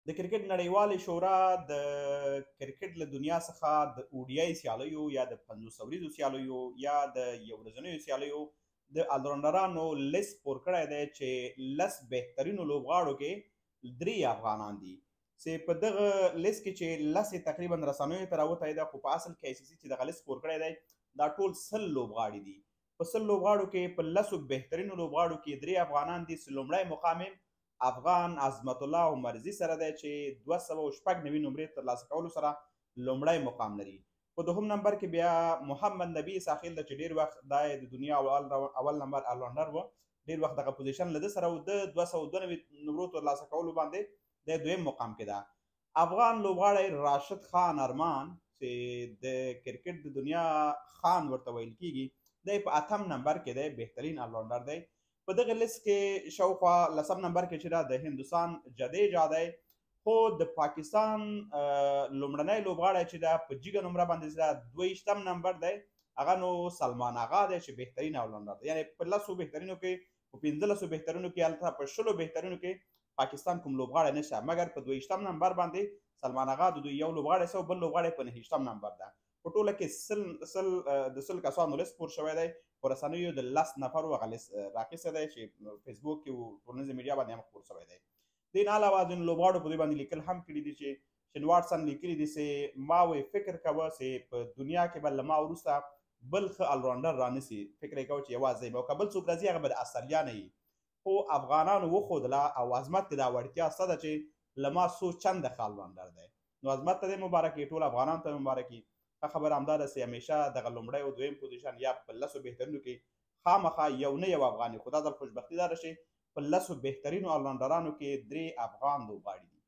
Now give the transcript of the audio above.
د کرکټ نړیوالې شورا د کرکټ له دنیا څخه د اوډیای سیالیو یا د 500 ورځو سیالیو یا د یو ورځنیو سیالیو د الراونډرانو لیست خپور کړی دی چې 10 بهترینو لوبغاړو کې 3 افغانان دي چې په دغه لیست کې چې 10 یې تقریبا رسنیو ته راوتی ده، خو په اصل کې ICC چې دغه لیست خپور کړی دی دا ټول 100 لوبغاړي دي. په 100 لوبغاړو کې په 10 بهترینو لوبغاړو کې 3 افغانان دي چې لومړی مقام افغان عظمت الله عمرزي سره دی چې 296 نمرې ترلاسه کولو سره لومړی مقام لري. په دوهم نمبر کې بیا محمد نبی ساحل ده چې ډیر وخت دا د دنیا اول نمبر الراونډر و، ډیر وخت دغه پوزیشن له ده سره و، د 292 نمرو ترلاسه کولو باندې د دویم مقام کې ده. افغان لوبغاړی راشد خان ارمان چې د کرکټ د دنیا خان ورته ویل کیږي، دی په اتم نمبر کې دی، بهترین الراونډر دی. په دغه لیست کې شاوخوا لسم نمبر کې چې دا د هندوستان جدیجا دی، خو د پاکستان لومړنی لوبغاړی چې دا په جګه نمره باندې دا 22 نمبر دی، هغه نو سلمان آغا دی چې بهترین الراونډر دی. یعنی په 10 بهترینو کې، په 15 بهترینو کې، هلته په 20 بهترینو کې پاکستان کوم لوبغاړی نشته، مګر په 22 نمبر باندې سلمان آغا د دوی یو لوبغاړی سو، بل لوبغاړی په 9 نمبر ده. په ټوله کې د 100 کسانو لیست خپور شوی دی، په رسنیو د 10 نفرو هغه لیست راخیستی دی چې فیسبوک کې او ټولنیزې میډیا باندې هم خپور شوی دی. دې نه علاوه ځینو لوبغاړو په دې باندې لیکل هم کړي دي چې شین واټسن لیکلي دي چې ما وی فکر کوه چې په دنیا کې به له ما وروسته بل ښه الراونډر رانیسي، فکر یې کوه چې یوازې به او که بل څوک راځي هغه به د استرالیا نه وي. خو افغانانو وښودله او عظمت ته دا وړتیا شته ده چې له ما څو چنده ښه الراونډر دی. نو عظمت ته دې مبارکي، ټول افغانانو ته مبارکي. ښه خبره همدا ده چې همیشه دغه لومړی او دویم پوزیشن یا په 10 بهترینو کې خامخا یو نه یو افغان وي، خو دا ځل خوشبختي دا ده چې په 10 بهترینو الراونډرانو کې 3 افغان لوبغاړي دي.